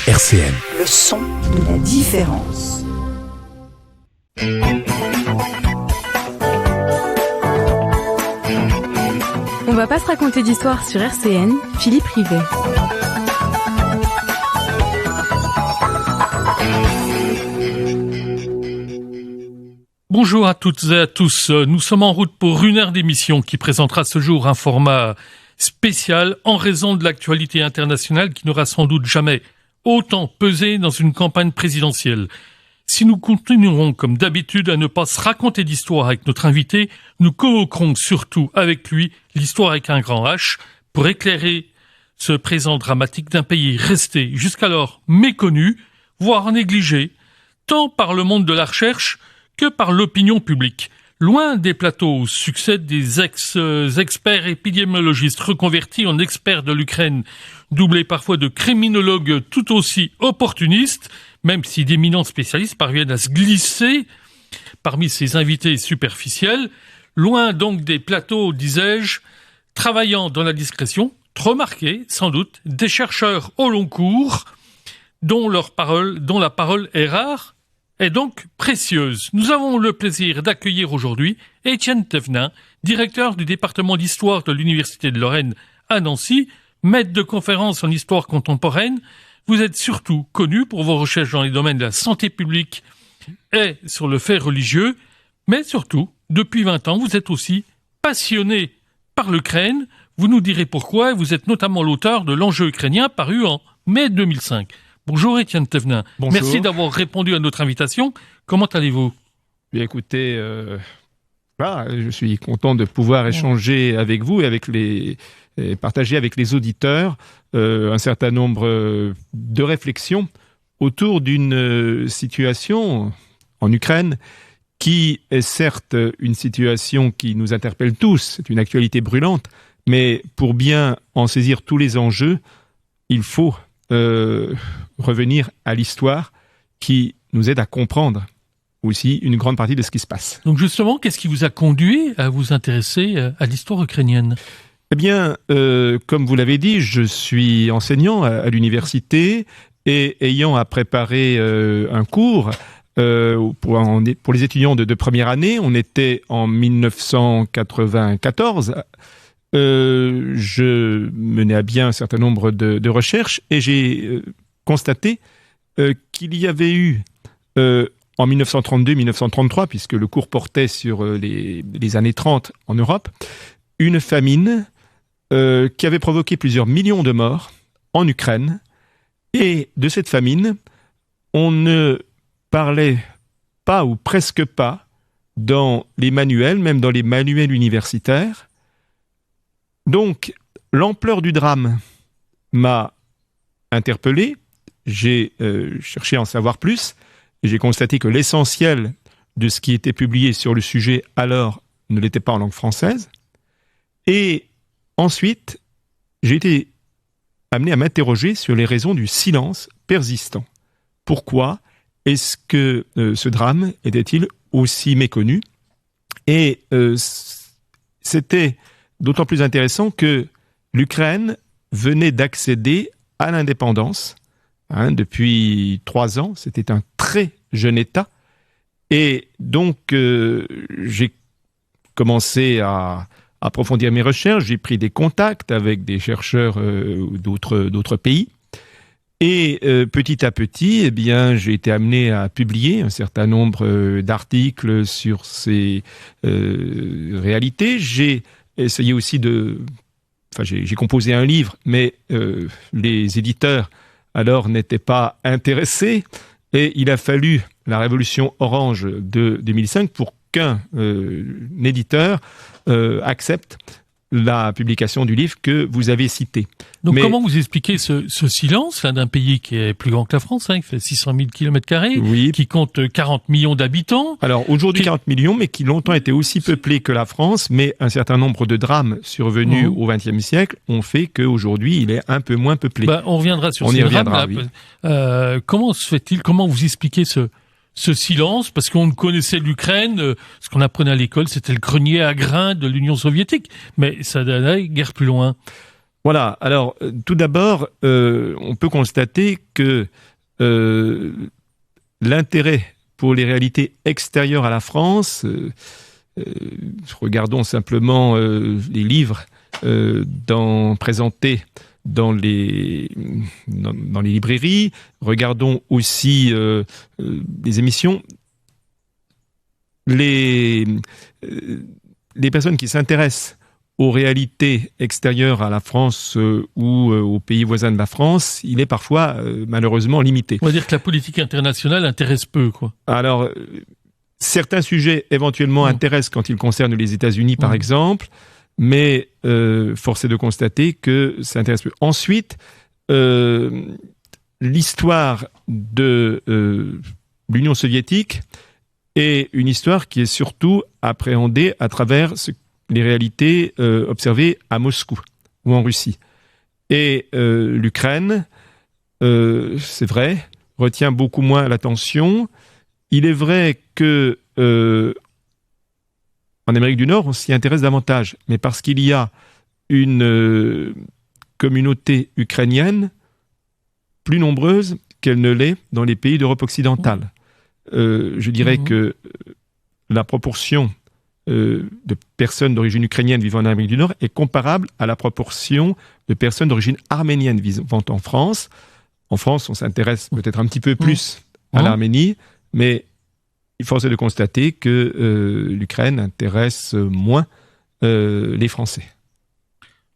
RCN. Le son de la différence. On va pas se raconter d'histoire sur RCN, Philippe Rivet. Bonjour à toutes et à tous. Nous sommes en route pour une heure d'émission qui présentera ce jour un format spécial en raison de l'actualité internationale qui n'aura sans doute jamais autant pesé dans une campagne présidentielle. Si nous continuerons comme d'habitude à ne pas se raconter d'histoire avec notre invité, nous convoquerons surtout avec lui l'histoire avec un grand H pour éclairer ce présent dramatique d'un pays resté jusqu'alors méconnu, voire négligé, tant par le monde de la recherche que par l'opinion publique. Loin des plateaux succèdent des experts épidémiologistes reconvertis en experts de l'Ukraine, doublés parfois de criminologues tout aussi opportunistes, même si d'éminents spécialistes parviennent à se glisser parmi ces invités superficiels. Loin donc des plateaux, disais-je, travaillant dans la discrétion, trop marqués, sans doute, des chercheurs au long cours, dont la parole est rare, est donc précieuse. Nous avons le plaisir d'accueillir aujourd'hui Étienne Thévenin, directeur du département d'histoire de l'Université de Lorraine à Nancy, maître de conférences en histoire contemporaine. Vous êtes surtout connu pour vos recherches dans les domaines de la santé publique et sur le fait religieux, mais surtout, depuis 20 ans, vous êtes aussi passionné par l'Ukraine. Vous nous direz pourquoi. Vous êtes notamment l'auteur de L'enjeu ukrainien paru en mai 2005. Bonjour Étienne Thévenin. Bonjour. Merci d'avoir répondu à notre invitation. Comment allez-vous ? Bien écoutez, je suis content de pouvoir échanger avec vous et partager avec les auditeurs un certain nombre de réflexions autour d'une situation en Ukraine qui est certes une situation qui nous interpelle tous, c'est une actualité brûlante, mais pour bien en saisir tous les enjeux, il faut revenir à l'histoire qui nous aide à comprendre aussi une grande partie de ce qui se passe. Donc justement, qu'est-ce qui vous a conduit à vous intéresser à l'histoire ukrainienne ? Eh bien, comme vous l'avez dit, je suis enseignant à l'université et ayant à préparer un cours pour les étudiants de première année, on était en 1994. Je menais à bien un certain nombre de recherches et j'ai constaté qu'il y avait eu en 1932-1933, puisque le cours portait sur les années 30 en Europe, une famine qui avait provoqué plusieurs millions de morts en Ukraine. Et de cette famine, on ne parlait pas ou presque pas dans les manuels, même dans les manuels universitaires. Donc, l'ampleur du drame m'a interpellé. J'ai cherché à en savoir plus et j'ai constaté que l'essentiel de ce qui était publié sur le sujet alors ne l'était pas en langue française. Et ensuite, j'ai été amené à m'interroger sur les raisons du silence persistant. Pourquoi est-ce que ce drame était-il aussi méconnu ? Et c'était d'autant plus intéressant que l'Ukraine venait d'accéder à l'indépendance. Depuis 3 ans, c'était un très jeune État. Et donc, j'ai commencé à approfondir mes recherches. J'ai pris des contacts avec des chercheurs d'autres pays. Et petit à petit, eh bien, j'ai été amené à publier un certain nombre d'articles sur ces réalités. J'ai essayé aussi j'ai composé un livre, mais les éditeurs alors n'étaient pas intéressés et il a fallu la révolution orange de 2005 pour qu'un éditeur accepte la publication du livre que vous avez cité. Donc comment vous expliquez ce silence d'un pays qui est plus grand que la France, qui fait 600 000 km², oui, qui compte 40 millions d'habitants. Alors aujourd'hui 40 millions, mais qui longtemps été aussi peuplé que la France, mais un certain nombre de drames survenus au XXe siècle ont fait qu'aujourd'hui il est un peu moins peuplé. On reviendra sur ces drames. Oui. Comment se fait-il, comment vous expliquez ce silence, parce qu'on connaissait l'Ukraine, ce qu'on apprenait à l'école, c'était le grenier à grains de l'Union soviétique, mais ça n'allait guère plus loin. Voilà. Alors, tout d'abord, on peut constater que l'intérêt pour les réalités extérieures à la France, regardons simplement les livres présentés dans les librairies, regardons aussi les émissions. Les personnes qui s'intéressent aux réalités extérieures à la France ou aux pays voisins de la France, il est parfois malheureusement limité. On va dire que la politique internationale intéresse peu, quoi. Alors, certains sujets éventuellement intéressent quand ils concernent les États-Unis, par exemple, mais force est de constater que ça intéresse peu. Ensuite, l'histoire de l'Union soviétique est une histoire qui est surtout appréhendée à travers les réalités observées à Moscou ou en Russie. Et l'Ukraine, c'est vrai, retient beaucoup moins l'attention. Il est vrai que en Amérique du Nord, on s'y intéresse davantage, mais parce qu'il y a une communauté ukrainienne plus nombreuse qu'elle ne l'est dans les pays d'Europe occidentale. Je dirais que la proportion de personnes d'origine ukrainienne vivant en Amérique du Nord est comparable à la proportion de personnes d'origine arménienne vivant en France. En France, on s'intéresse peut-être un petit peu plus à l'Arménie, mais il faut de constater que l'Ukraine intéresse moins les Français.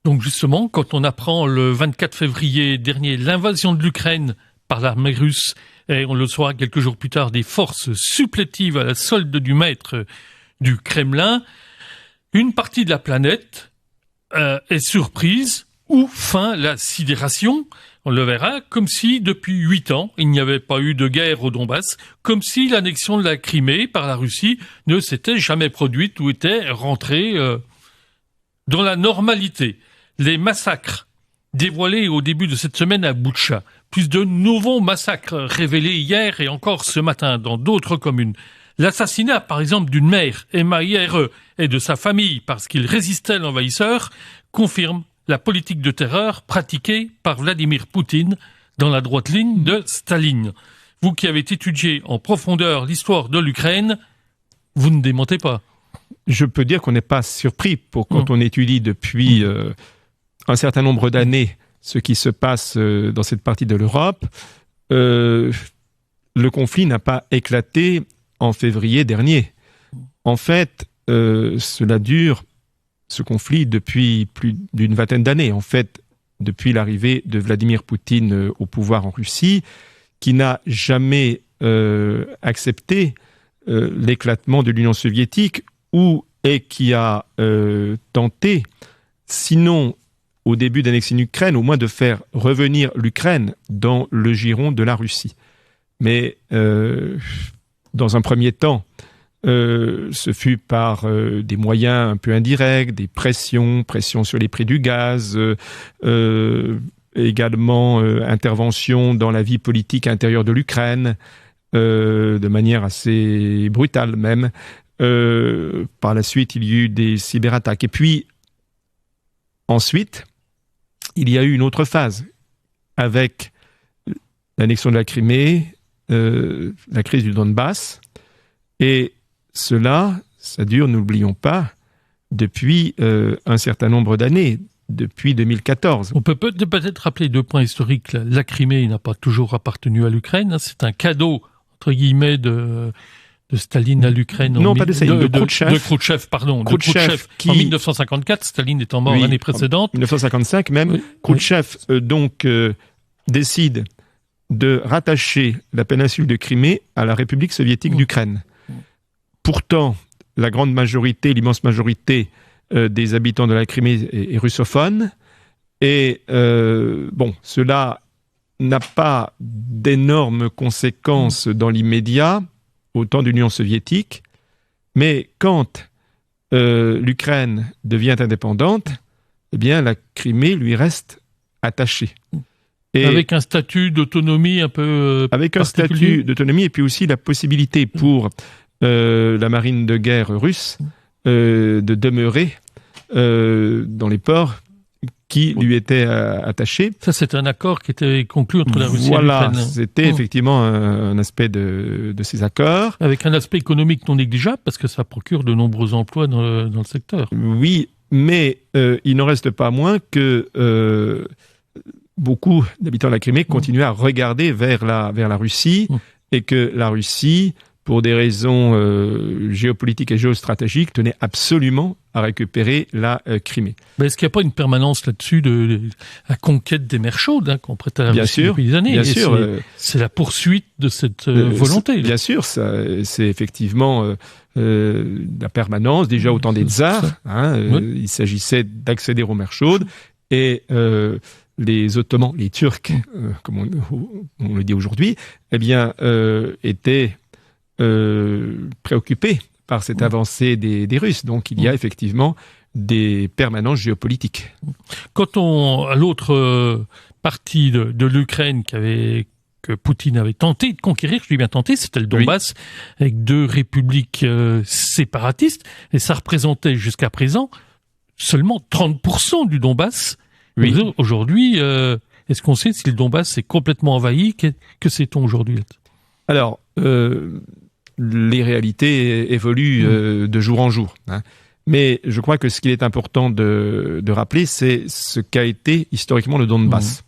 Donc justement, quand on apprend le 24 février dernier l'invasion de l'Ukraine par l'armée russe, et on le saura quelques jours plus tard, des forces supplétives à la solde du maître du Kremlin, une partie de la planète est surprise ou feint la sidération. On le verra, comme si depuis 8 ans, il n'y avait pas eu de guerre au Donbass, comme si l'annexion de la Crimée par la Russie ne s'était jamais produite ou était rentrée dans la normalité. Les massacres dévoilés au début de cette semaine à Boutcha, plus de nouveaux massacres révélés hier et encore ce matin dans d'autres communes. L'assassinat, par exemple, d'une mère, Emma IRE, et de sa famille parce qu'il résistait à l'envahisseur, confirme la politique de terreur pratiquée par Vladimir Poutine dans la droite ligne de Staline. Vous qui avez étudié en profondeur l'histoire de l'Ukraine, vous ne démentez pas. Je peux dire qu'on n'est pas surpris quand on étudie depuis un certain nombre d'années ce qui se passe dans cette partie de l'Europe. Le conflit n'a pas éclaté en février dernier. En fait, cela dure, ce conflit, depuis plus d'une vingtaine d'années. En fait, depuis l'arrivée de Vladimir Poutine au pouvoir en Russie, qui n'a jamais accepté l'éclatement de l'Union soviétique et qui a tenté, sinon au début d'annexer l'Ukraine, au moins de faire revenir l'Ukraine dans le giron de la Russie. Mais dans un premier temps, ce fut par des moyens un peu indirects, des pressions sur les prix du gaz, également intervention dans la vie politique intérieure de l'Ukraine, de manière assez brutale même. Par la suite, il y a eu des cyberattaques. Et puis, ensuite, il y a eu une autre phase, avec l'annexion de la Crimée, la crise du Donbass, et cela, ça dure, n'oublions pas, depuis un certain nombre d'années, depuis 2014. On peut peut-être rappeler 2 points historiques. La Crimée n'a pas toujours appartenu à l'Ukraine. C'est un cadeau, entre guillemets, de Staline à l'Ukraine. Non, pas de Staline, de Khrouchtchev. De Khrouchtchev, pardon. Khrouchtchev en 1954, Staline étant mort l'année précédente. 1955 même. Khrouchtchev, décide de rattacher la péninsule de Crimée à la République soviétique d'Ukraine. Pourtant, la grande majorité, l'immense majorité des habitants de la Crimée est russophone. Et cela n'a pas d'énormes conséquences dans l'immédiat au temps de l'Union soviétique. Mais quand l'Ukraine devient indépendante, eh bien, la Crimée lui reste attachée. Et avec un statut d'autonomie un peu avec un statut d'autonomie et puis aussi la possibilité pour la marine de guerre russe de demeurer dans les ports qui lui était attaché. Ça, c'est un accord qui était conclu entre la Russie et Voilà, l'Ukraine. c'était effectivement un aspect de ces accords. Avec un aspect économique non négligeable, parce que ça procure de nombreux emplois dans le secteur. Oui, mais il n'en reste pas moins que beaucoup d'habitants de la Crimée continuaient à regarder vers la Russie, et que la Russie, pour des raisons géopolitiques et géostratégiques, tenait absolument à récupérer la Crimée. Mais est-ce qu'il n'y a pas une permanence là-dessus de la conquête des mers chaudes qu'on prête à la Russie depuis des années? Bien sûr. C'est la poursuite de cette volonté. Bien sûr, c'est effectivement la permanence, déjà au temps des tsars. Il s'agissait d'accéder aux mers chaudes, et les Ottomans, les Turcs, comme on le dit aujourd'hui, eh bien, étaient préoccupés par cette avancée des Russes. Donc, il y a effectivement des permanences géopolitiques. Quand à l'autre partie de l'Ukraine que Poutine avait tenté de conquérir, je dis bien tenté, c'était le Donbass, avec 2 républiques séparatistes, et ça représentait jusqu'à présent seulement 30% du Donbass. Oui. Aujourd'hui, est-ce qu'on sait si le Donbass est complètement envahi? Que sait-on aujourd'hui? Alors, les réalités évoluent de jour en jour. Mais je crois que ce qu'il est important de rappeler, c'est ce qu'a été historiquement le Donbass.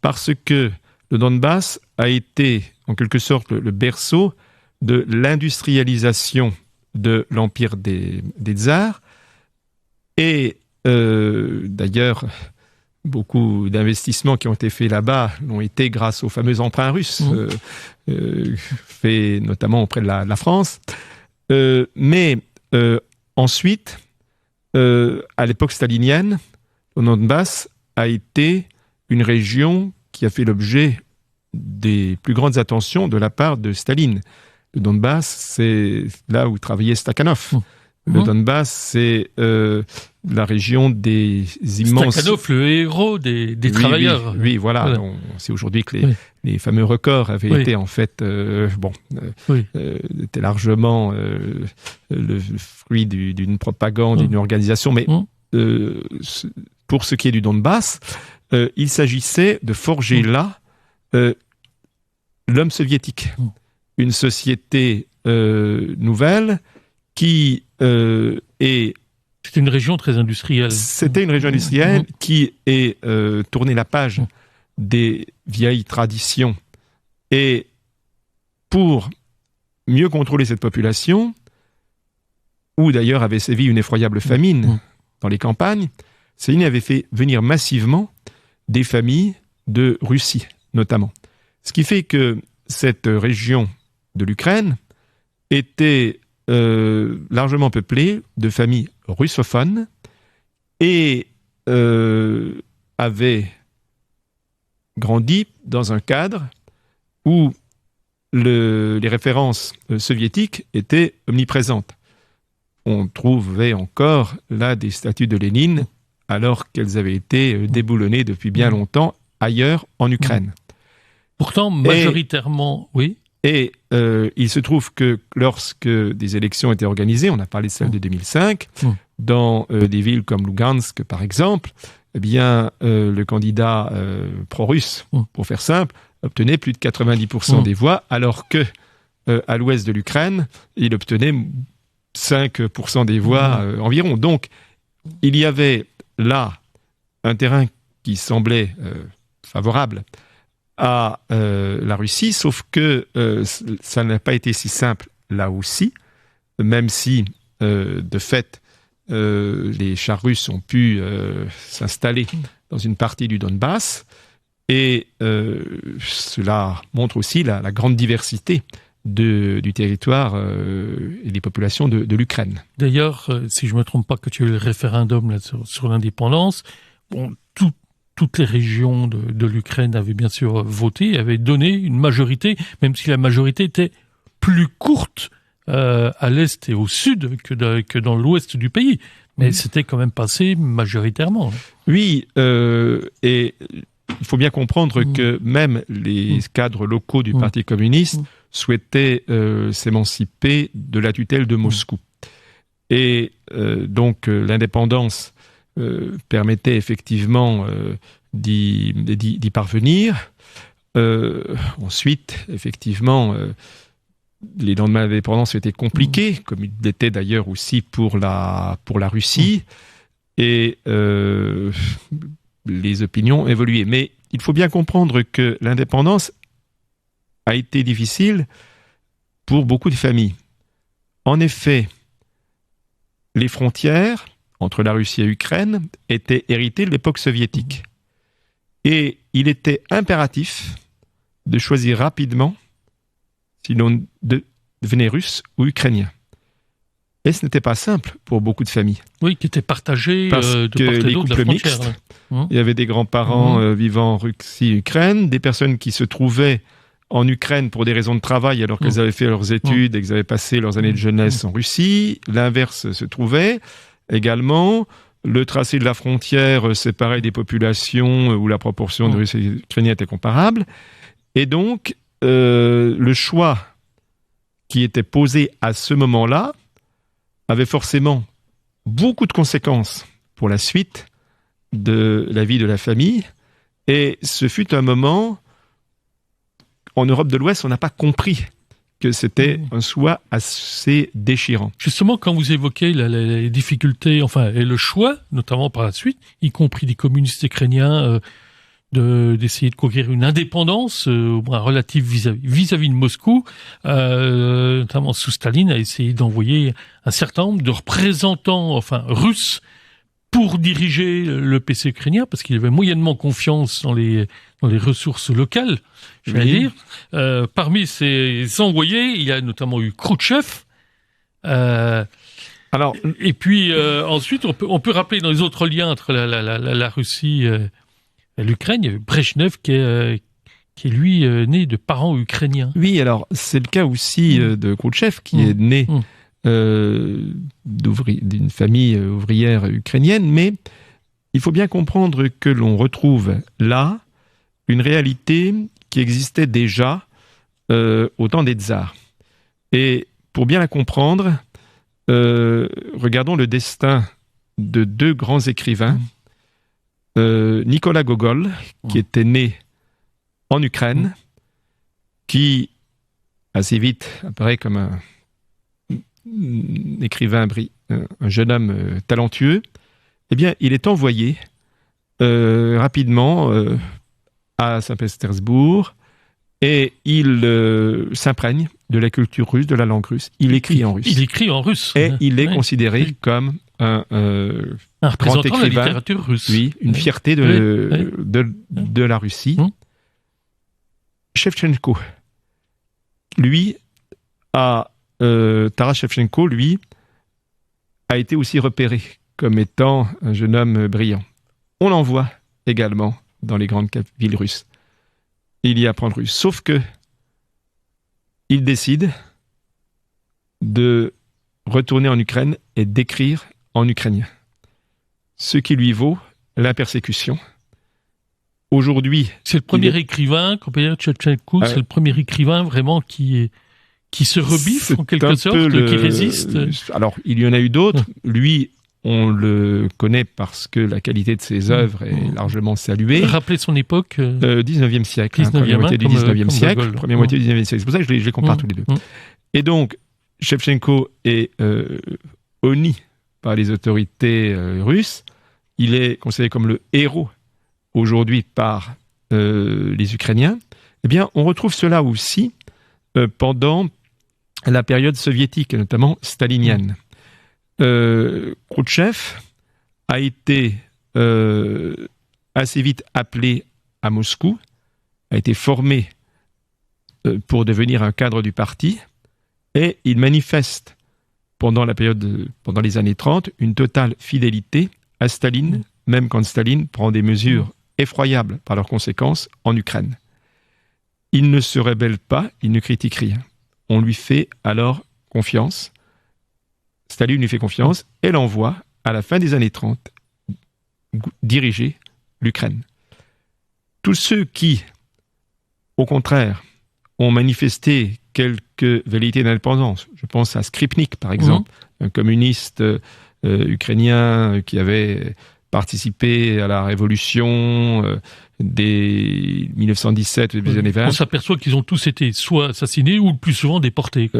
Parce que le Donbass a été, en quelque sorte, le berceau de l'industrialisation de l'empire des tsars. Et d'ailleurs, beaucoup d'investissements qui ont été faits là-bas l'ont été grâce aux fameux emprunts russes, faits notamment auprès de la France. Mais ensuite, à l'époque stalinienne, le Donbass a été une région qui a fait l'objet des plus grandes attentions de la part de Staline. Le Donbass, c'est là où travaillait Stakhanov. Le Donbass, c'est la région des immenses... Stakhanov, le héros des travailleurs. Oui, voilà. On sait aujourd'hui que les fameux records avaient été en fait, étaient largement le fruit d'une propagande, d'une organisation. Mais pour ce qui est du Donbass, il s'agissait de forger là l'homme soviétique, une société nouvelle qui est... C'était une région très industrielle. C'était une région industrielle qui est tournée la page des vieilles traditions. Et pour mieux contrôler cette population, où d'ailleurs avait sévi une effroyable famine dans les campagnes, Staline avait fait venir massivement des familles de Russie, notamment. Ce qui fait que cette région de l'Ukraine était largement peuplée de familles russophones et avait grandi dans un cadre où les références soviétiques étaient omniprésentes. On trouvait encore là des statues de Lénine alors qu'elles avaient été déboulonnées depuis bien longtemps ailleurs en Ukraine. Pourtant, majoritairement, oui. Et il se trouve que lorsque des élections étaient organisées, on a parlé de celle de 2005, dans des villes comme Lugansk, par exemple, eh bien, le candidat pro-russe, pour faire simple, obtenait plus de 90% des voix, alors que à l'ouest de l'Ukraine, il obtenait 5% des voix environ. Donc, il y avait là un terrain qui semblait favorable à la Russie, sauf que ça n'a pas été si simple là aussi, même si, de fait, les chars russes ont pu s'installer dans une partie du Donbass, et cela montre aussi la grande diversité du territoire et des populations de l'Ukraine. D'ailleurs, si je ne me trompe pas, que tu as eu le référendum là, sur l'indépendance, toutes les régions de l'Ukraine avaient bien sûr voté, avaient donné une majorité, même si la majorité était plus courte à l'est et au sud que dans l'ouest du pays. Mais c'était quand même passé majoritairement. Oui, et il faut bien comprendre que même les cadres locaux du Parti communiste souhaitaient s'émanciper de la tutelle de Moscou. Et donc l'indépendance permettait effectivement d'y parvenir. Ensuite, effectivement, les lendemains de l'indépendance étaient compliqués, comme il l'était d'ailleurs aussi pour la Russie, et les opinions ont évolué. Mais il faut bien comprendre que l'indépendance a été difficile pour beaucoup de familles. En effet, les frontières entre la Russie et l'Ukraine étaient héritées de l'époque soviétique. Et il était impératif de choisir rapidement si l'on devenait russe ou ukrainien. Et ce n'était pas simple pour beaucoup de familles. Oui, qui étaient partagées parce de que part et les d'autre de la couples frontière. mixtes, Là. il y avait des grands-parents vivant en Russie et Ukraine, des personnes qui se trouvaient en Ukraine pour des raisons de travail alors qu'elles avaient fait leurs études et qu'elles avaient passé leurs années de jeunesse en Russie. L'inverse se trouvait également. Le tracé de la frontière séparait des populations où la proportion de Russes et d'Ukrainiens était comparable. Et donc, le choix qui était posé à ce moment-là avait forcément beaucoup de conséquences pour la suite de la vie de la famille. Et ce fut un moment, en Europe de l'Ouest, on n'a pas compris que c'était un choix assez déchirant. Justement, quand vous évoquez les difficultés, et le choix, notamment par la suite, y compris des communistes ukrainiens, d'essayer de conquérir une indépendance, au moins relative vis-à-vis de Moscou, notamment sous Staline, a essayé d'envoyer un certain nombre de représentants, russes, pour diriger le PC ukrainien, parce qu'il avait moyennement confiance dans les ressources locales, dire. Parmi ces envoyés, il y a notamment eu Khrouchtchev. Et puis ensuite, on peut rappeler dans les autres liens entre la Russie et l'Ukraine, il y avait Brejnev qui est lui né de parents ukrainiens. Oui, alors c'est le cas aussi de Khrouchtchev qui est né d'une famille ouvrière ukrainienne, mais il faut bien comprendre que l'on retrouve là une réalité qui existait déjà au temps des tsars. Et pour bien la comprendre, regardons le destin de deux grands écrivains, Nicolas Gogol, qui était né en Ukraine, qui assez vite apparaît comme un écrivain, un jeune homme talentueux. Eh bien, il est envoyé rapidement à Saint-Pétersbourg et il s'imprègne de la culture russe, de la langue russe. Il écrit en russe. Il écrit en russe. Et il est considéré comme un représentant grand écrivain, de la littérature russe. Oui, une fierté de la Russie. Shevchenko, lui, Taras Shevchenko, lui, a été aussi repéré comme étant un jeune homme brillant. On l'envoie également dans les grandes villes russes. Il y apprend le russe. Sauf que il décide de retourner en Ukraine et d'écrire en ukrainien. Ce qui lui vaut la persécution. Aujourd'hui... C'est le premier écrivain, Shevchenko, c'est le premier écrivain vraiment qui se rebiffe en quelque sorte, qui résiste. Alors, il y en a eu d'autres. Lui, on le connaît parce que la qualité de ses œuvres est largement saluée. Rappelez son époque. 19e siècle, première moitié du 19e siècle, première moitié du 19e siècle. C'est pour ça que je les compare tous les deux. Et donc, Shevchenko est honni par les autorités russes. Il est considéré comme le héros aujourd'hui par les Ukrainiens. Eh bien, on retrouve cela aussi pendant la période soviétique, notamment stalinienne. Khrouchtchev a été assez vite appelé à Moscou, a été formé pour devenir un cadre du parti, et il manifeste pendant les années 30 une totale fidélité à Staline, même quand Staline prend des mesures effroyables par leurs conséquences en Ukraine. Il ne se rebelle pas, il ne critique rien. On lui fait alors confiance. Staline lui fait confiance et l'envoie, à la fin des années 30, diriger l'Ukraine. Tous ceux qui, au contraire, ont manifesté quelques velléités d'indépendance, je pense à Skripnik par exemple, un communiste ukrainien qui avait participé à la révolution dès 1917, début des années 20. On s'aperçoit qu'ils ont tous été soit assassinés ou le plus souvent déportés.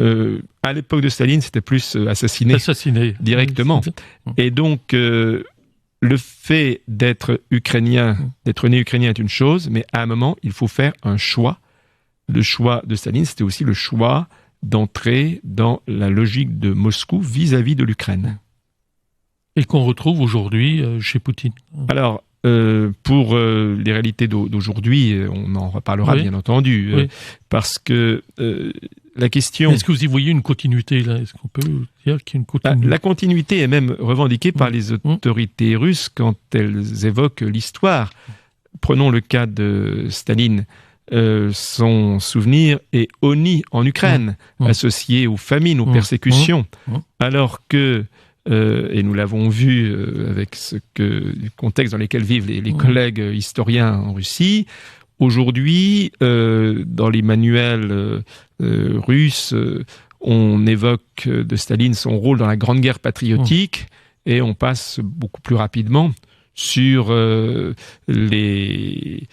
À l'époque de Staline, c'était plus assassinés directement. Et donc, le fait d'être ukrainien, d'être né ukrainien est une chose, mais à un moment, il faut faire un choix. Le choix de Staline, c'était aussi le choix d'entrer dans la logique de Moscou vis-à-vis de l'Ukraine. Et qu'on retrouve aujourd'hui chez Poutine. Alors, pour les réalités d'aujourd'hui, on en reparlera bien entendu, parce que la question... Est-ce que vous y voyez une continuité là ? Est-ce qu'on peut dire qu'il y a une continuité ? La continuité est même revendiquée par les autorités russes quand elles évoquent l'histoire. Prenons le cas de Staline. Son souvenir est honni en Ukraine, associé aux famines, aux persécutions, alors que, et nous l'avons vu avec le contexte dans lequel vivent les collègues historiens en Russie, aujourd'hui, dans les manuels russes, on évoque de Staline son rôle dans la Grande Guerre patriotique, et on passe beaucoup plus rapidement sur les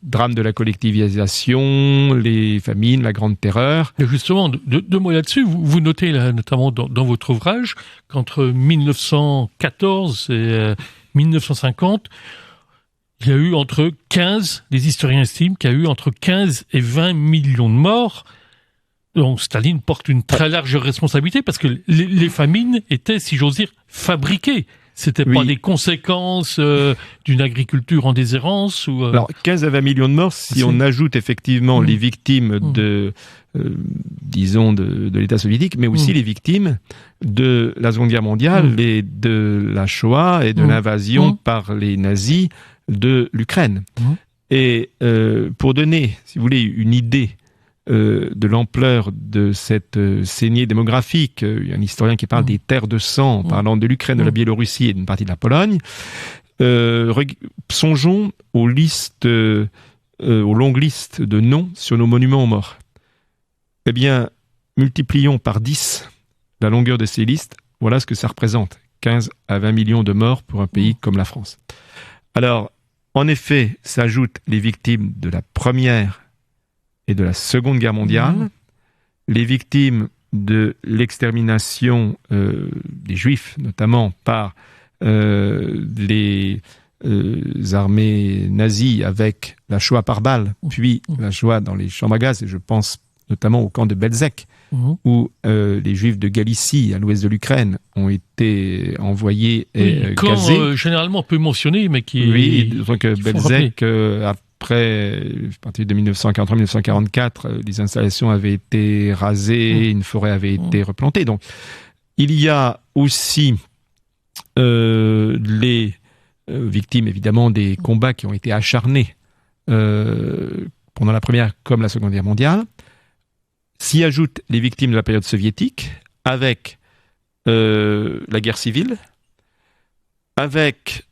drames de la collectivisation, les famines, la Grande Terreur. Et justement, deux mots là-dessus. Vous notez là, notamment dans votre ouvrage qu'entre 1914 et 1950, il y a eu entre 15, les historiens estiment qu'il y a eu entre 15 et 20 millions de morts. Donc Staline porte une très large responsabilité parce que les famines étaient, si j'ose dire, fabriquées. C'était pas des conséquences d'une agriculture en déshérence ou Alors 15 à 20 millions de morts, si on ajoute effectivement les victimes de disons de l'État soviétique, mais aussi les victimes de la Seconde Guerre mondiale et de la Shoah et de l'invasion par les nazis de l'Ukraine. Et pour donner, si vous voulez, une idée de l'ampleur de cette saignée démographique. Il y a un historien qui parle des terres de sang, en parlant de l'Ukraine, de la Biélorussie et d'une partie de la Pologne. Songeons aux longues listes de noms sur nos monuments aux morts. Eh bien, multiplions par 10 la longueur de ces listes, voilà ce que ça représente. 15 à 20 millions de morts pour un pays comme la France. Alors, en effet, s'ajoutent les victimes de la Première et de la Seconde Guerre mondiale, les victimes de l'extermination des Juifs, notamment par les armées nazies avec la Shoah par balle, puis la Shoah dans les chambres à gaz, et je pense notamment au camp de Belzec, où les Juifs de Galicie, à l'ouest de l'Ukraine, ont été envoyés et gazés. Généralement peu mentionné, mais qui... Oui, donc Belzec... Après, à partir de 1943-1944, les installations avaient été rasées, une forêt avait été replantée. Donc, il y a aussi les victimes, évidemment, des combats qui ont été acharnés pendant la Première comme la Seconde Guerre mondiale. S'y ajoutent les victimes de la période soviétique, avec la guerre civile, avec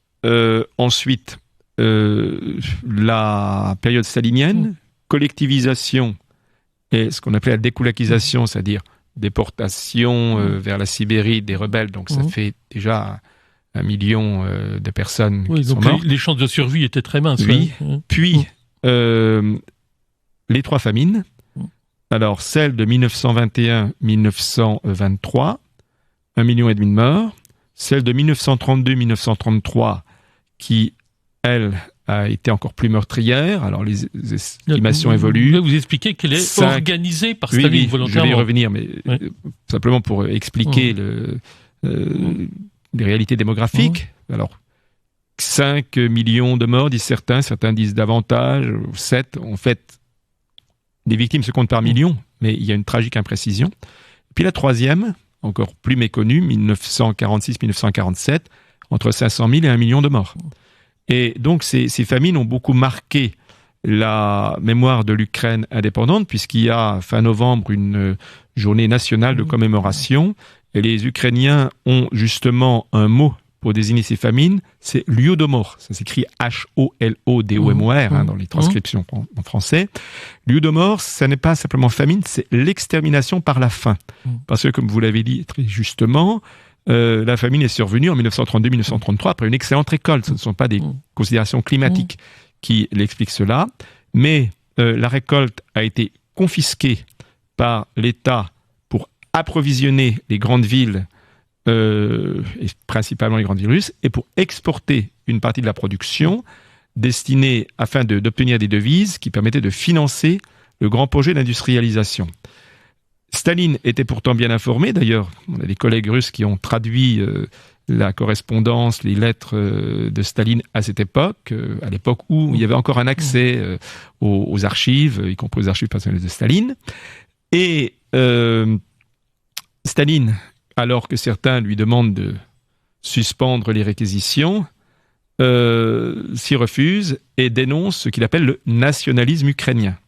ensuite... la période stalinienne, collectivisation et ce qu'on appelait la découlakisation, c'est-à-dire déportation vers la Sibérie des rebelles, donc ça fait déjà 1 million de personnes qui sont mortes. Les chances de survie étaient très minces. Oui. Puis les 3 famines, alors celle de 1921-1923, 1,5 million de morts, celle de 1932-1933 qui elle a été encore plus meurtrière. Alors, les estimations évoluent. Vous expliquez qu'elle est organisée par Staline volontairement. Je vais y revenir, mais simplement pour expliquer les réalités démographiques. Alors, 5 millions de morts, disent certains disent davantage, 7. En fait, les victimes se comptent par millions, mais il y a une tragique imprécision. Puis la troisième, encore plus méconnue, 1946-1947, entre 500 000 et 1 million de morts. Et donc, ces famines ont beaucoup marqué la mémoire de l'Ukraine indépendante, puisqu'il y a, fin novembre, une journée nationale de commémoration. Et les Ukrainiens ont justement un mot pour désigner ces famines, c'est l'Holodomor. Ça s'écrit H-O-L-O-D-O-M-O-R dans les transcriptions en français. L'Holodomor, ça n'est pas simplement famine, c'est l'extermination par la faim. Parce que, comme vous l'avez dit très justement, la famine est survenue en 1932-1933 après une excellente récolte. Ce ne sont pas des considérations climatiques qui l'expliquent cela, mais la récolte a été confisquée par l'État pour approvisionner les grandes villes, et principalement les grandes villes russes, et pour exporter une partie de la production destinée afin d'obtenir des devises qui permettaient de financer le grand projet d'industrialisation. Staline était pourtant bien informé, d'ailleurs, on a des collègues russes qui ont traduit la correspondance, les lettres de Staline à cette époque, à l'époque où il y avait encore un accès aux archives, y compris aux archives personnelles de Staline. Et Staline, alors que certains lui demandent de suspendre les réquisitions, s'y refuse et dénonce ce qu'il appelle le nationalisme ukrainien.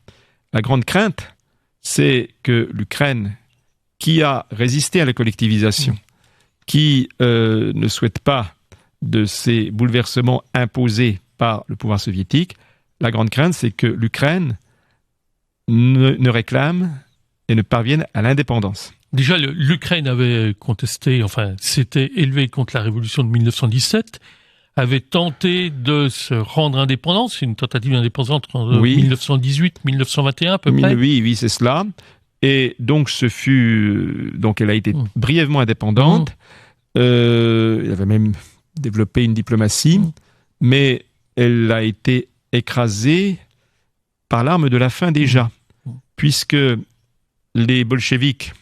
La grande crainte, c'est que l'Ukraine, qui a résisté à la collectivisation, qui ne souhaite pas de ces bouleversements imposés par le pouvoir soviétique, la grande crainte, c'est que l'Ukraine ne réclame et ne parvienne à l'indépendance. Déjà, l'Ukraine avait contesté, enfin, s'était élevée contre la révolution de 1917, avait tenté de se rendre indépendante. C'est une tentative d'indépendance entre 1918-1921 à peu près. Oui, c'est cela. Et donc, elle a été brièvement indépendante. Elle avait même développé une diplomatie, mais elle a été écrasée par l'arme de la faim déjà, puisque les bolcheviks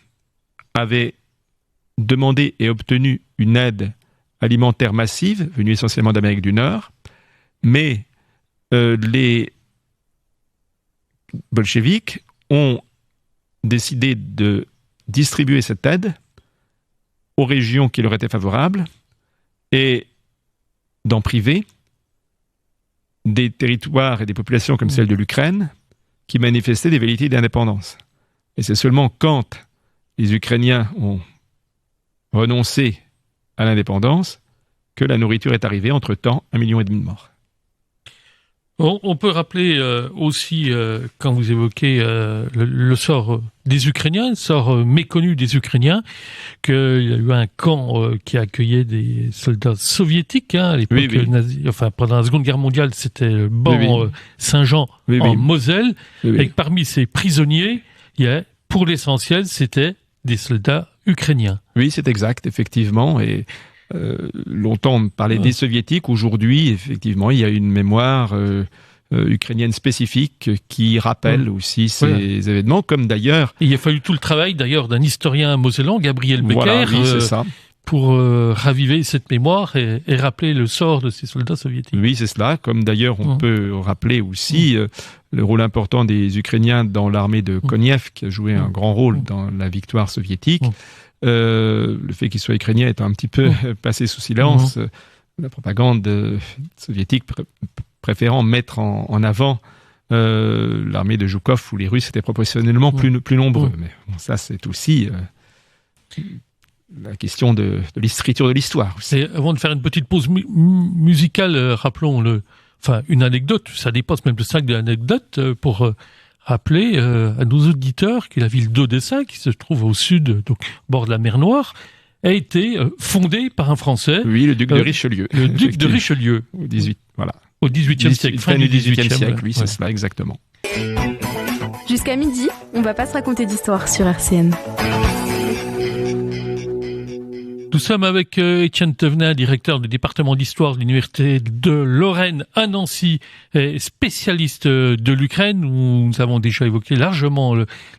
avaient demandé et obtenu une aide alimentaire massive, venue essentiellement d'Amérique du Nord, mais les bolcheviks ont décidé de distribuer cette aide aux régions qui leur étaient favorables et d'en priver des territoires et des populations comme celle de l'Ukraine qui manifestaient des velléités d'indépendance. Et c'est seulement quand les Ukrainiens ont renoncé à l'indépendance que la nourriture est arrivée, entre-temps, 1,5 million de morts. On peut rappeler aussi, quand vous évoquez le sort des Ukrainiens, le sort méconnu des Ukrainiens, qu'il y a eu un camp qui accueillait des soldats soviétiques à l'époque nazie. Enfin, pendant la Seconde Guerre mondiale, c'était le banc Saint-Jean en Moselle, et que parmi ces prisonniers, pour l'essentiel, c'était des soldats ukrainiens. Oui, c'est exact, effectivement, et longtemps on parlait des soviétiques. Aujourd'hui, effectivement, il y a une mémoire ukrainienne spécifique qui rappelle aussi ces événements, comme d'ailleurs... Il a fallu tout le travail d'ailleurs d'un historien mosellan, Gabriel Becker, c'est ça, pour raviver cette mémoire et rappeler le sort de ces soldats soviétiques. Oui, c'est cela, comme d'ailleurs on peut rappeler aussi le rôle important des Ukrainiens dans l'armée de Koniev, qui a joué un grand rôle dans la victoire soviétique. Le fait qu'il soit ukrainien est un petit peu passé sous silence. La propagande soviétique préférant mettre en avant l'armée de Zhukov, où les Russes étaient proportionnellement plus nombreux. Mais bon, ça, c'est aussi la question de l'écriture de l'histoire. Et avant de faire une petite pause musicale, rappelons une anecdote, ça dépasse même le sac de l'anecdote, pour rappeler à nos auditeurs que la ville d'Odessa, qui se trouve au sud, donc au bord de la mer Noire, a été fondée par un Français. Oui, le duc de Richelieu. Le duc de Richelieu. Au 18, voilà. Au XVIIIe siècle. Fin du XVIIIe siècle, oui, c'est cela, exactement. Jusqu'à midi, on va pas se raconter d'histoire sur RCN. Nous sommes avec Étienne Thévenin, directeur du département d'histoire de l'Université de Lorraine à Nancy, et spécialiste de l'Ukraine, où nous avons déjà évoqué largement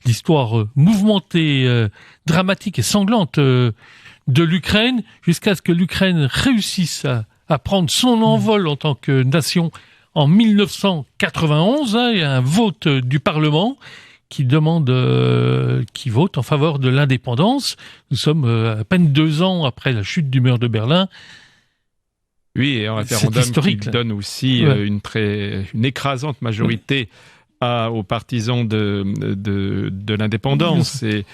l'histoire mouvementée, dramatique et sanglante de l'Ukraine, jusqu'à ce que l'Ukraine réussisse à prendre son envol en tant que nation en 1991. Il y a un vote du Parlement qui vote en faveur de l'indépendance. Nous sommes à peine 2 ans après la chute du mur de Berlin. Oui, et un référendum qui donne aussi une écrasante majorité aux partisans de l'indépendance. Et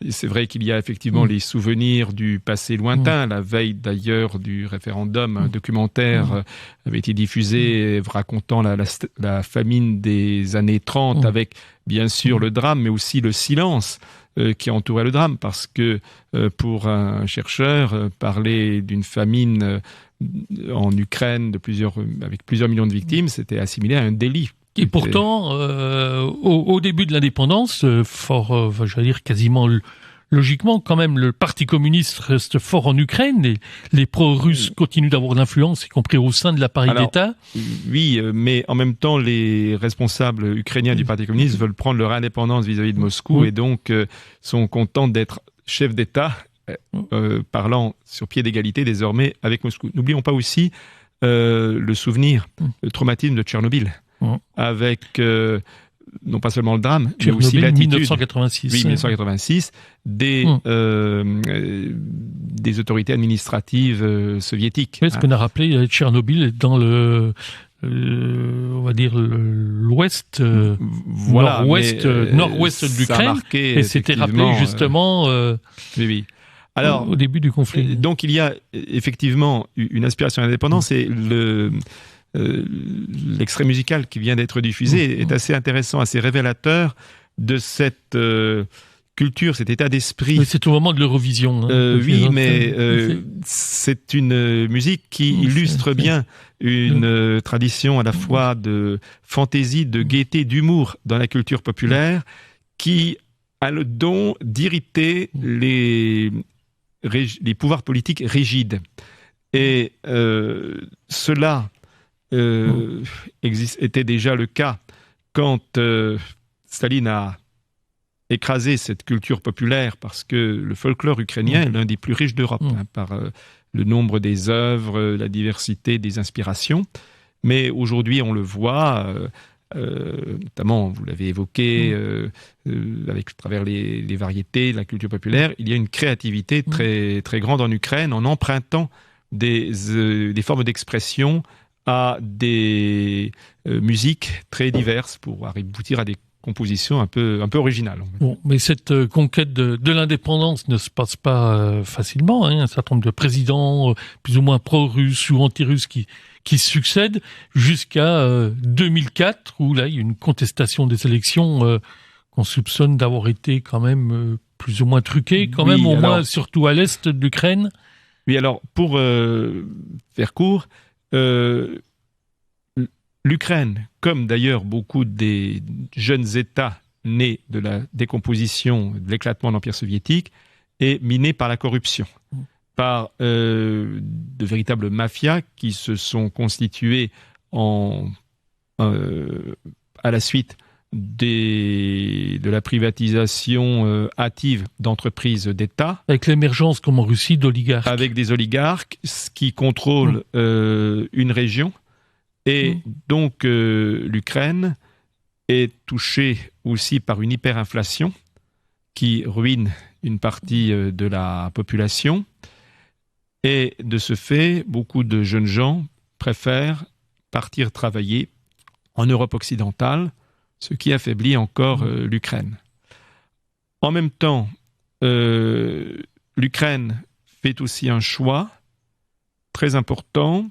c'est vrai qu'il y a effectivement les souvenirs du passé lointain. La veille d'ailleurs du référendum, un documentaire avait été diffusé racontant la famine des années 30 avec bien sûr le drame, mais aussi le silence qui entourait le drame, parce que pour un chercheur, parler d'une famine en Ukraine avec plusieurs millions de victimes, c'était assimilé à un délit. Et pourtant, au début de l'indépendance, j'allais dire quasiment logiquement, quand même, le Parti communiste reste fort en Ukraine. Les pro-russes continuent d'avoir de l'influence, y compris au sein de l'appareil d'État. Oui, mais en même temps, les responsables ukrainiens du Parti communiste veulent prendre leur indépendance vis-à-vis de Moscou et donc sont contents d'être chefs d'État, parlant sur pied d'égalité désormais avec Moscou. N'oublions pas aussi le souvenir, le traumatisme de Tchernobyl, avec non pas seulement le drame, mais aussi l'attitude. 1986. Oui, 1986, des autorités administratives soviétiques. Oui, ce qu'on a rappelé, Tchernobyl est dans on va dire l'ouest, nord-ouest de l'Ukraine, et c'était rappelé justement Alors, au début du conflit. Donc il y a effectivement une aspiration à l'indépendance et l'extrait musical qui vient d'être diffusé est assez intéressant, assez révélateur de cette culture, cet état d'esprit. Mais c'est au moment de l'Eurovision. Oui, mais c'est une musique qui illustre bien une tradition à la fois de fantaisie, de gaieté, d'humour dans la culture populaire, qui a le don d'irriter les pouvoirs politiques rigides. Et cela était déjà le cas quand Staline a écrasé cette culture populaire, parce que le folklore ukrainien est l'un des plus riches d'Europe, par le nombre des œuvres, la diversité des inspirations. Mais aujourd'hui, on le voit, notamment, vous l'avez évoqué, à travers les variétés, la culture populaire, il y a une créativité très, très grande en Ukraine en empruntant des formes d'expression à des musiques très diverses pour aboutir à des compositions un peu originales. Bon, mais cette conquête de l'indépendance ne se passe pas facilement. Un certain nombre de présidents plus ou moins pro-russes ou anti-russes qui succèdent jusqu'à 2004, où là il y a une contestation des élections qu'on soupçonne d'avoir été quand même plus ou moins truquée, moins surtout à l'est de l'Ukraine. Oui, alors pour faire court, l'Ukraine, comme d'ailleurs beaucoup des jeunes États nés de la décomposition, de l'éclatement de l'Empire soviétique, est minée par la corruption, par de véritables mafias qui se sont constituées à la suite de la privatisation hâtive d'entreprises d'État. Avec l'émergence, comme en Russie, d'oligarques. Avec des oligarques qui contrôlent une région. Et donc, l'Ukraine est touchée aussi par une hyperinflation qui ruine une partie de la population. Et de ce fait, beaucoup de jeunes gens préfèrent partir travailler en Europe occidentale, ce qui affaiblit encore l'Ukraine. En même temps, l'Ukraine fait aussi un choix très important.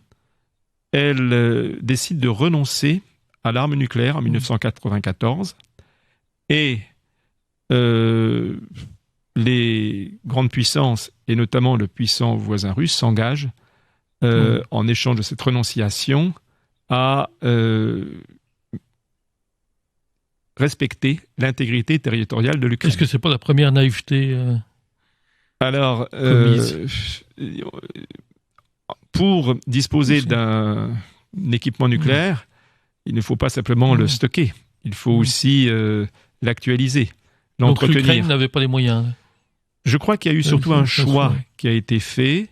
Elle décide de renoncer à l'arme nucléaire en 1994 et les grandes puissances, et notamment le puissant voisin russe, s'engagent en échange de cette renonciation à respecter l'intégrité territoriale de l'Ukraine. Est-ce que c'est pas la première naïveté Alors, pour disposer d'un équipement nucléaire, il ne faut pas simplement le stocker. Il faut aussi l'actualiser, l'entretenir. Donc l'Ukraine n'avait pas les moyens. Je crois qu'il y a eu surtout un choix qui a été fait,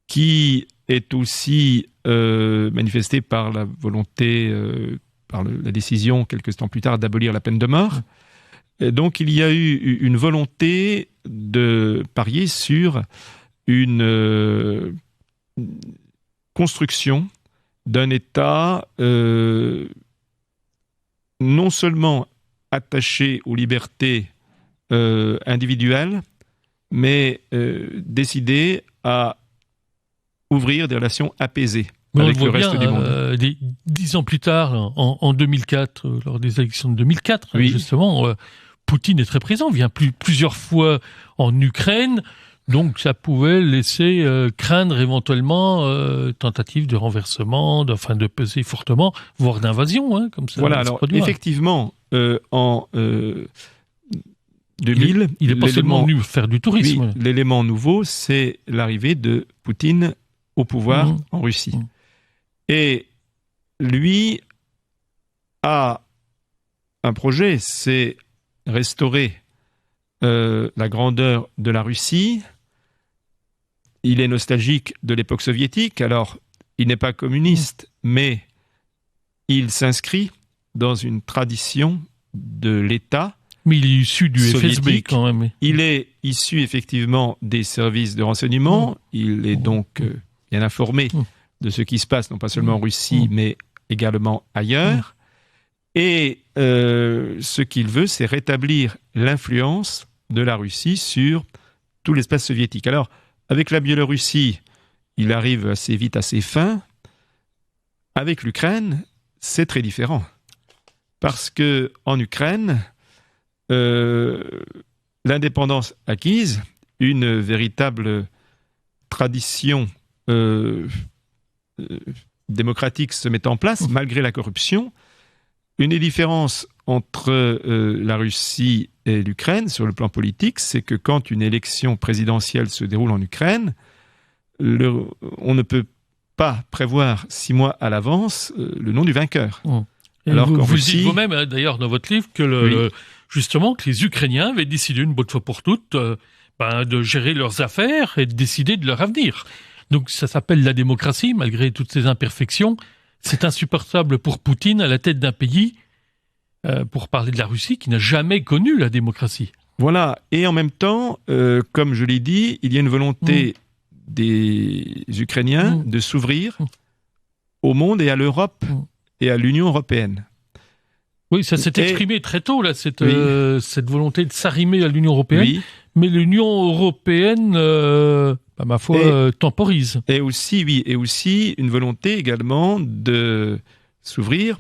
qui est aussi manifesté par la volonté, par la décision quelques temps plus tard d'abolir la peine de mort. Et donc il y a eu une volonté de parier sur une construction d'un État non seulement attaché aux libertés individuelles, mais décidé à ouvrir des relations apaisées avec le reste du monde. 10 ans plus tard, en 2004, lors des élections de 2004, justement, Poutine est très présent, vient plusieurs fois en Ukraine, donc ça pouvait laisser craindre éventuellement tentative de renversement, de peser fortement, voire d'invasion, comme ça. Voilà, alors effectivement, en 2000... Il n'est pas seulement venu faire du tourisme. Oui, l'élément nouveau, c'est l'arrivée de Poutine au pouvoir en Russie. Et lui a un projet, c'est restaurer la grandeur de la Russie. Il est nostalgique de l'époque soviétique, alors il n'est pas communiste, mais il s'inscrit dans une tradition de l'État. Mais il est issu du soviétique. FSB quand même. Il est issu effectivement des services de renseignement, il est donc bien informé de ce qui se passe, non pas seulement en Russie, mais également ailleurs. Et ce qu'il veut, c'est rétablir l'influence de la Russie sur tout l'espace soviétique. Alors, avec la Biélorussie, il arrive assez vite à ses fins. Avec l'Ukraine, c'est très différent. Parce que en Ukraine, l'indépendance acquise, une véritable tradition démocratique se met en place, malgré la corruption. Une des différences entre la Russie et l'Ukraine sur le plan politique, c'est que quand une élection présidentielle se déroule en Ukraine, on ne peut pas prévoir 6 mois à l'avance le nom du vainqueur. Alors vous dites vous-même, d'ailleurs, dans votre livre, que justement, que les Ukrainiens avaient décidé une bonne fois pour toutes de gérer leurs affaires et de décider de leur avenir. Donc ça s'appelle la démocratie, malgré toutes ses imperfections. C'est insupportable pour Poutine à la tête d'un pays, pour parler de la Russie, qui n'a jamais connu la démocratie. Voilà, et en même temps, comme je l'ai dit, il y a une volonté des Ukrainiens de s'ouvrir au monde et à l'Europe et à l'Union européenne. Oui, ça s'est exprimé très tôt, là, cette volonté de s'arrimer à l'Union européenne. Oui. Mais l'Union européenne, ma foi, temporise. Et aussi une volonté également de s'ouvrir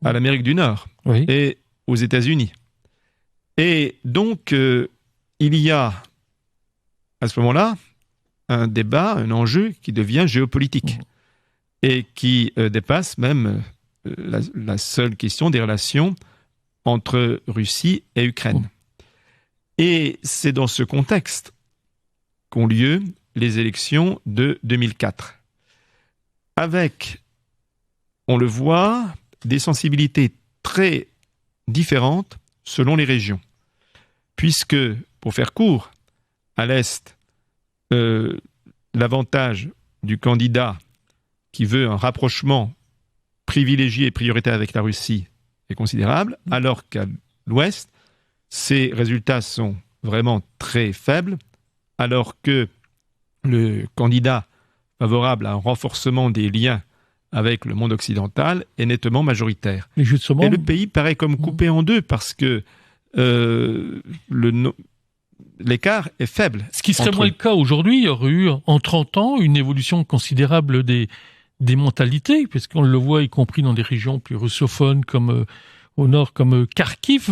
à l'Amérique du Nord et aux États-Unis. Et donc, il y a, à ce moment-là, un débat, un enjeu qui devient géopolitique et qui dépasse même la seule question des relations entre Russie et Ukraine. Et c'est dans ce contexte qu'ont lieu les élections de 2004. Avec, on le voit, des sensibilités très différentes selon les régions. Puisque, pour faire court, à l'Est, l'avantage du candidat qui veut un rapprochement privilégié et prioritaire avec la Russie est considérable, alors qu'à l'Ouest, ces résultats sont vraiment très faibles, alors que le candidat favorable à un renforcement des liens avec le monde occidental est nettement majoritaire. Et le pays paraît comme coupé en deux parce que l'écart est faible. Ce qui serait moins le cas aujourd'hui, il y aurait eu en 30 ans une évolution considérable des mentalités, puisqu'on le voit y compris dans des régions plus russophones comme au nord, comme Kharkiv,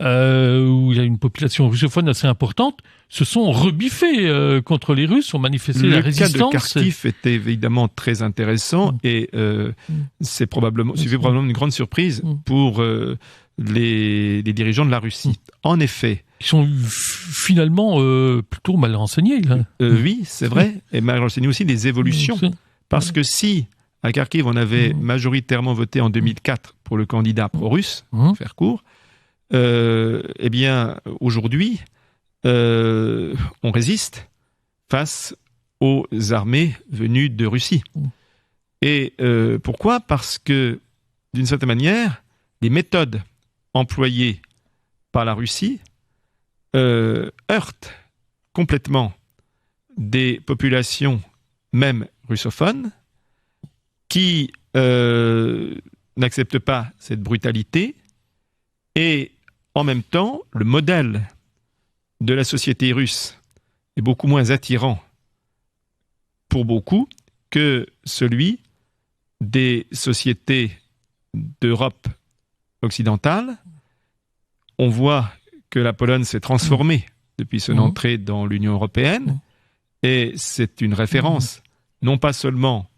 où il y a une population russophone assez importante, se sont rebiffés contre les Russes, ont manifesté la résistance. Le cas de Kharkiv était évidemment très intéressant et c'est probablement une grande surprise pour les dirigeants de la Russie. En effet. Ils sont finalement plutôt mal renseignés. Là. Oui, c'est vrai, et mal renseignés aussi des évolutions. Parce que si, à Kharkiv, on avait majoritairement voté en 2004 pour le candidat pro-russe, pour faire court, eh bien, aujourd'hui, on résiste face aux armées venues de Russie. Et pourquoi ? Parce que, d'une certaine manière, les méthodes employées par la Russie heurtent complètement des populations, même russophones, qui n'acceptent pas cette brutalité et en même temps, le modèle de la société russe est beaucoup moins attirant pour beaucoup que celui des sociétés d'Europe occidentale. On voit que la Pologne s'est transformée depuis son entrée dans l'Union européenne, et c'est une référence, non pas seulement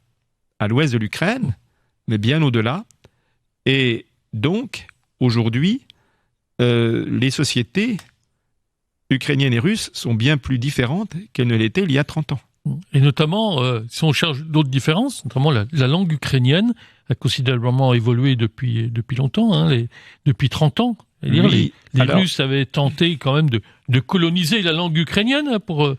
à l'ouest de l'Ukraine, mais bien au-delà. Et donc, aujourd'hui, les sociétés ukrainiennes et russes sont bien plus différentes qu'elles ne l'étaient il y a 30 ans. Et notamment, si on cherche d'autres différences, notamment la langue ukrainienne a considérablement évolué depuis longtemps, hein, depuis 30 ans. Les Russes avaient tenté quand même de coloniser la langue ukrainienne, hein, pour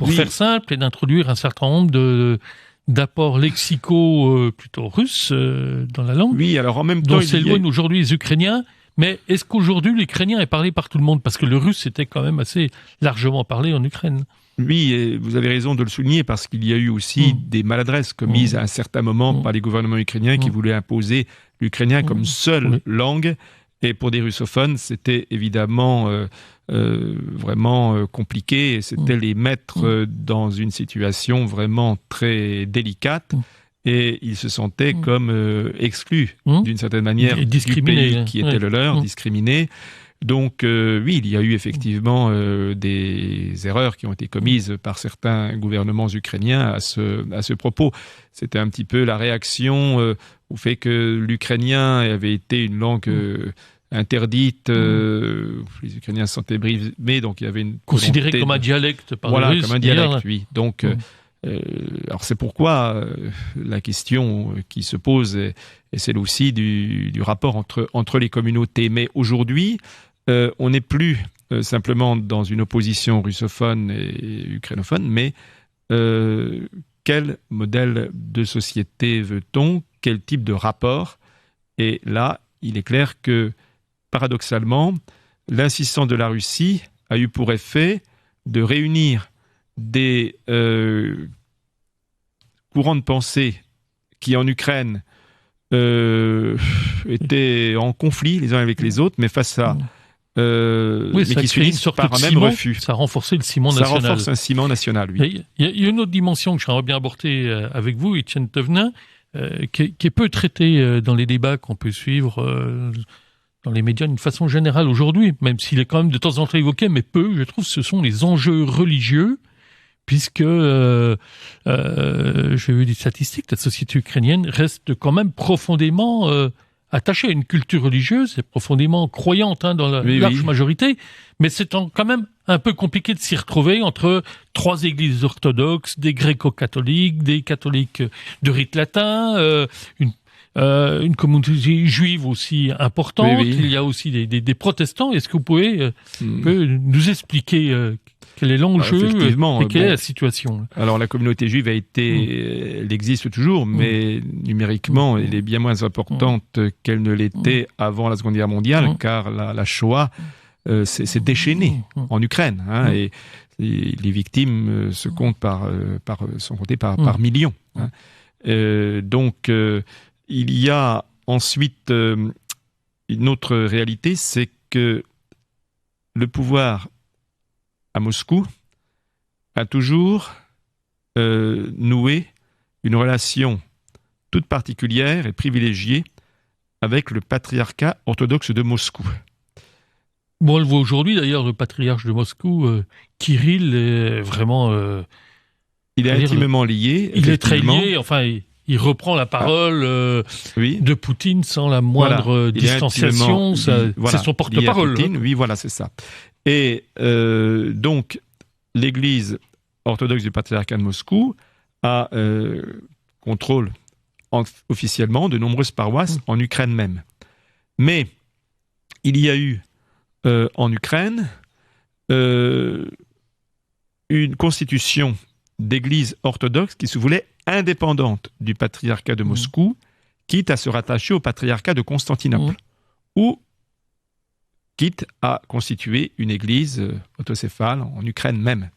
faire simple, et d'introduire un certain nombre d'apports lexicaux plutôt russes dans la langue. Oui, alors en même temps, dont s'éloignent aujourd'hui les Ukrainiens. Mais est-ce qu'aujourd'hui l'ukrainien est parlé par tout le monde? Parce que le russe était quand même assez largement parlé en Ukraine. Oui, et vous avez raison de le souligner, parce qu'il y a eu aussi des maladresses commises à un certain moment par les gouvernements ukrainiens qui voulaient imposer l'ukrainien comme seule langue. Et pour des russophones, c'était évidemment vraiment compliqué. C'était les mettre dans une situation vraiment très délicate. Et ils se sentaient comme exclus, d'une certaine manière, du pays qui était le leur, discriminés. Donc oui, il y a eu effectivement des erreurs qui ont été commises par certains gouvernements ukrainiens à ce propos. C'était un petit peu la réaction au fait que l'ukrainien avait été une langue interdite. Les Ukrainiens se sentaient brimés, donc il y avait une considéré comme un dialecte par les Russes. Comme un dialecte, oui. Donc alors c'est pourquoi la question qui se pose est celle aussi du rapport entre les communautés. Mais aujourd'hui, on n'est plus simplement dans une opposition russophone et ukrainophone, mais quel modèle de société veut-on? Quel type de rapport? Et là, il est clair que, paradoxalement, l'insistance de la Russie a eu pour effet de réunir des courants de pensée qui, en Ukraine, étaient en conflit les uns avec les autres, mais face à... mais qui s'unissent par un même refus. Ça a renforcé le ciment national. Ça renforce un ciment national, oui. Il y a une autre dimension que j'aimerais bien aborder avec vous, Étienne Thévenin, qui est peu traitée dans les débats qu'on peut suivre dans les médias d'une façon générale aujourd'hui, même s'il est quand même de temps en temps évoqué, mais peu, je trouve, ce sont les enjeux religieux, puisque, j'ai vu des statistiques, la société ukrainienne reste quand même profondément attachée à une culture religieuse, et profondément croyante, hein, dans la large majorité, mais c'est quand même un peu compliqué de s'y retrouver entre 3 églises orthodoxes, des gréco-catholiques, des catholiques de rite latin, une communauté juive aussi importante, il y a aussi des protestants. Est-ce que vous pouvez nous expliquer quel est l'enjeu et quelle est la situation? Alors la communauté juive elle existe toujours, mais numériquement elle est bien moins importante qu'elle ne l'était avant la Seconde Guerre mondiale, car la Shoah s'est déchaînée en Ukraine, hein, et les victimes sont comptées par millions. Hein. Donc il y a ensuite une autre réalité, c'est que le pouvoir à Moscou a toujours noué une relation toute particulière et privilégiée avec le patriarcat orthodoxe de Moscou. Bon, on le voit aujourd'hui d'ailleurs, le patriarche de Moscou, Kirill, est vraiment... il est intimement lié. Il est très lié, enfin... Il reprend la parole de Poutine sans la moindre distanciation. C'est son porte-parole. Oui, voilà, c'est ça. Et donc, l'Église orthodoxe du patriarcat de Moscou contrôle officiellement de nombreuses paroisses en Ukraine même. Mais il y a eu en Ukraine une constitution d'église orthodoxe qui se voulait indépendante du patriarcat de Moscou, quitte à se rattacher au patriarcat de Constantinople, ou quitte à constituer une église autocéphale en Ukraine même.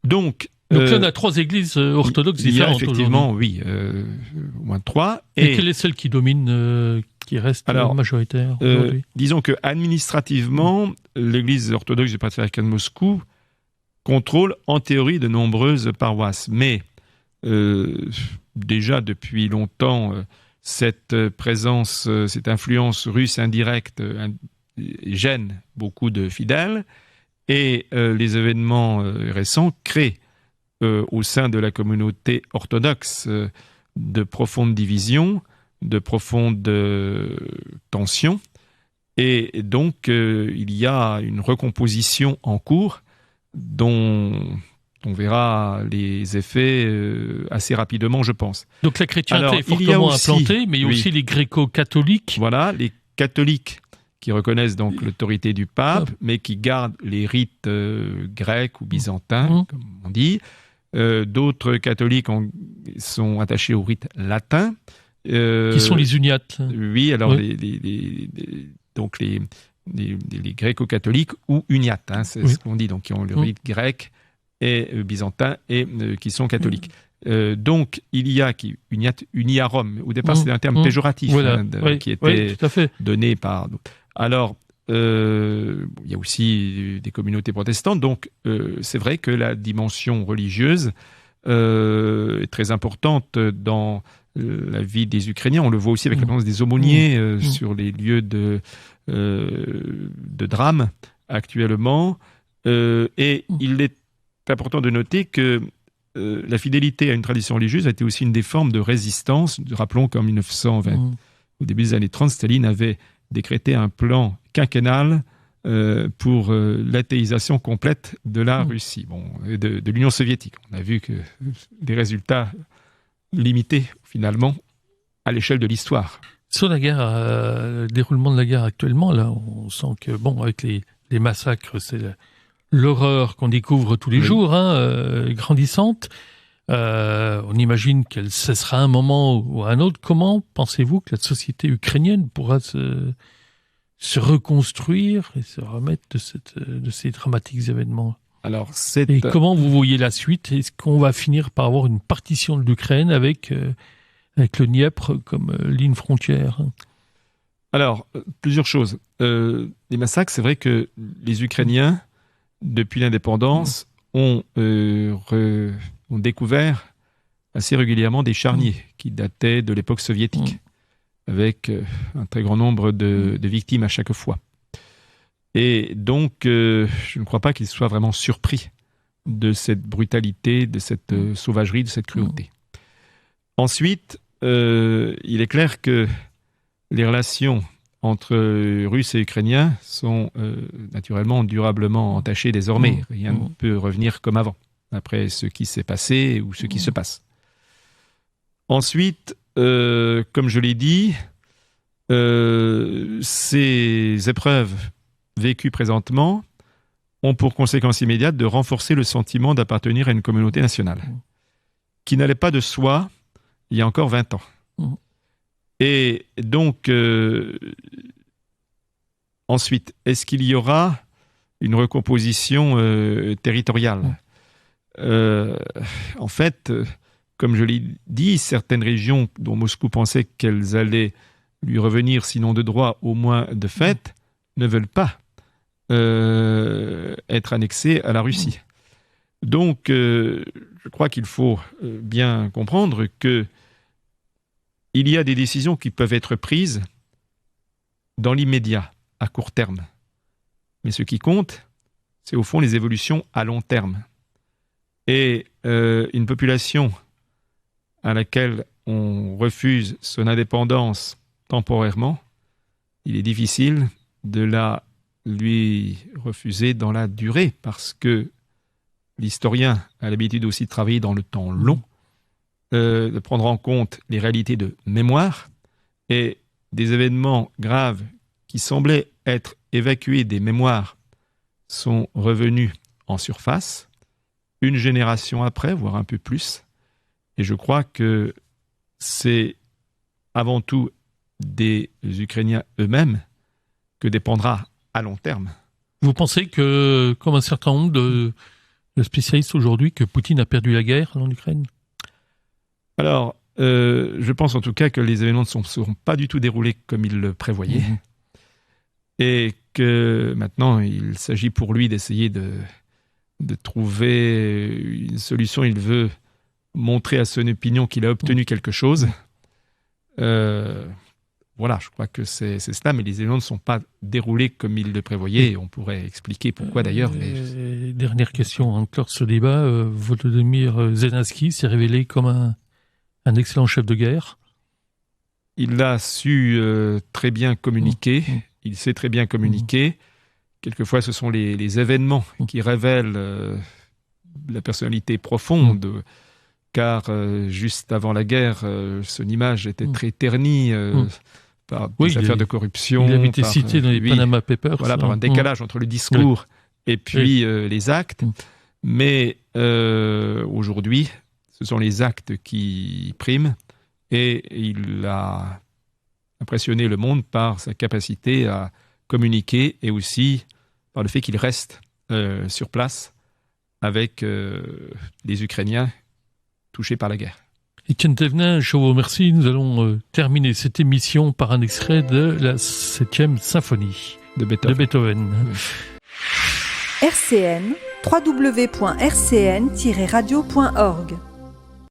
Donc là, on a 3 églises orthodoxes différentes. Il y a effectivement, oui, au moins 3. Et quelle est celle qui domine, qui reste majoritaire aujourd'hui? Disons que administrativement, l'église orthodoxe du patriarcat de Moscou contrôle en théorie de nombreuses paroisses, mais déjà depuis longtemps, cette présence, cette influence russe indirecte gêne beaucoup de fidèles. Et les événements récents créent au sein de la communauté orthodoxe de profondes divisions, de profondes tensions. Et donc, il y a une recomposition en cours dont on verra les effets assez rapidement, je pense. Donc la chrétienté Alors, est fortement aussi, implantée, mais il y a oui, aussi les gréco-catholiques. Voilà, les catholiques qui reconnaissent donc l'autorité du pape, mais qui gardent les rites grecs ou byzantins, comme on dit. D'autres catholiques sont attachés au rite latin. Qui sont les uniates. Oui, alors Oui. les gréco-catholiques ou uniates, c'est ce qu'on dit, donc qui ont le rite grec et byzantin et qui sont catholiques. Donc, il y a uniarum. Au départ, c'était un terme péjoratif Voilà. qui était tout à fait. donné par... Alors, il y a aussi des communautés protestantes, donc c'est vrai que la dimension religieuse est très importante dans la vie des Ukrainiens. On le voit aussi avec la présence des aumôniers sur les lieux de drame actuellement. Et il est important de noter que la fidélité à une tradition religieuse a été aussi une des formes de résistance. Rappelons qu'en 1920, au début des années 30, Staline avait décrété un plan quinquennal pour l'athéisation complète de la Russie, de l'Union soviétique. On a vu que des résultats limités, finalement, à l'échelle de l'histoire. Sur la guerre, le déroulement de la guerre actuellement, là, on sent que, avec les massacres, c'est l'horreur qu'on découvre tous les jours, grandissante. On imagine qu'elle cessera un moment ou à un autre. Comment pensez-vous que la société ukrainienne pourra se reconstruire et se remettre de ces dramatiques événements? Alors, et comment vous voyez la suite? Est-ce qu'on va finir par avoir une partition de l'Ukraine avec le Dniepr comme ligne frontière? Alors, plusieurs choses. Les massacres, c'est vrai que les Ukrainiens, depuis l'indépendance, ont découvert assez régulièrement des charniers qui dataient de l'époque soviétique, avec un très grand nombre de victimes à chaque fois. Et donc, je ne crois pas qu'ils soient vraiment surpris de cette brutalité, de cette sauvagerie, de cette cruauté. Ensuite, il est clair que les relations entre Russes et Ukrainiens sont naturellement durablement entachées désormais. Rien ne peut revenir comme avant, après ce qui s'est passé ou ce qui se passe. Ensuite, comme je l'ai dit, ces épreuves vécues présentement ont pour conséquence immédiate de renforcer le sentiment d'appartenir à une communauté nationale, qui n'allait pas de soi il y a encore 20 ans. Et donc, ensuite, est-ce qu'il y aura une recomposition territoriale ? En fait, comme je l'ai dit, certaines régions dont Moscou pensait qu'elles allaient lui revenir, sinon de droit, au moins de fait, ne veulent pas être annexées à la Russie. Donc, je crois qu'il faut bien comprendre que il y a des décisions qui peuvent être prises dans l'immédiat, à court terme. Mais ce qui compte, c'est au fond les évolutions à long terme. Et une population à laquelle on refuse son indépendance temporairement, il est difficile de la lui refuser dans la durée, parce que l'historien a l'habitude aussi de travailler dans le temps long, de prendre en compte les réalités de mémoire, et des événements graves qui semblaient être évacués des mémoires sont revenus en surface, une génération après, voire un peu plus. Et je crois que c'est avant tout des Ukrainiens eux-mêmes que dépendra à long terme. Vous pensez que, comme un certain nombre de spécialistes aujourd'hui, que Poutine a perdu la guerre en Ukraine ? Alors, je pense en tout cas que les événements ne seront pas du tout déroulés comme il le prévoyait. Et que maintenant, il s'agit pour lui d'essayer de trouver une solution. Il veut montrer à son opinion qu'il a obtenu quelque chose. voilà, je crois que c'est cela, mais les événements ne sont pas déroulés comme ils le prévoyaient. On pourrait expliquer pourquoi d'ailleurs. Mais... Dernière question, en clore ce débat, Volodymyr Zelensky s'est révélé comme un excellent chef de guerre. Il a su très bien communiquer, il sait très bien communiquer. Quelquefois, ce sont les événements qui révèlent la personnalité profonde, car juste avant la guerre, son image était très ternie par des affaires de corruption. Il avait été cité dans les Panama Papers. Voilà, par un décalage entre le discours et puis les actes. Mais aujourd'hui, ce sont les actes qui priment, et il a impressionné le monde par sa capacité à communiquer et aussi par le fait qu'il reste sur place avec les Ukrainiens touchés par la guerre. Étienne Thévenin, je vous remercie. Nous allons terminer cette émission par un extrait de la 7e symphonie de Beethoven. RCN, www.rcn-radio.org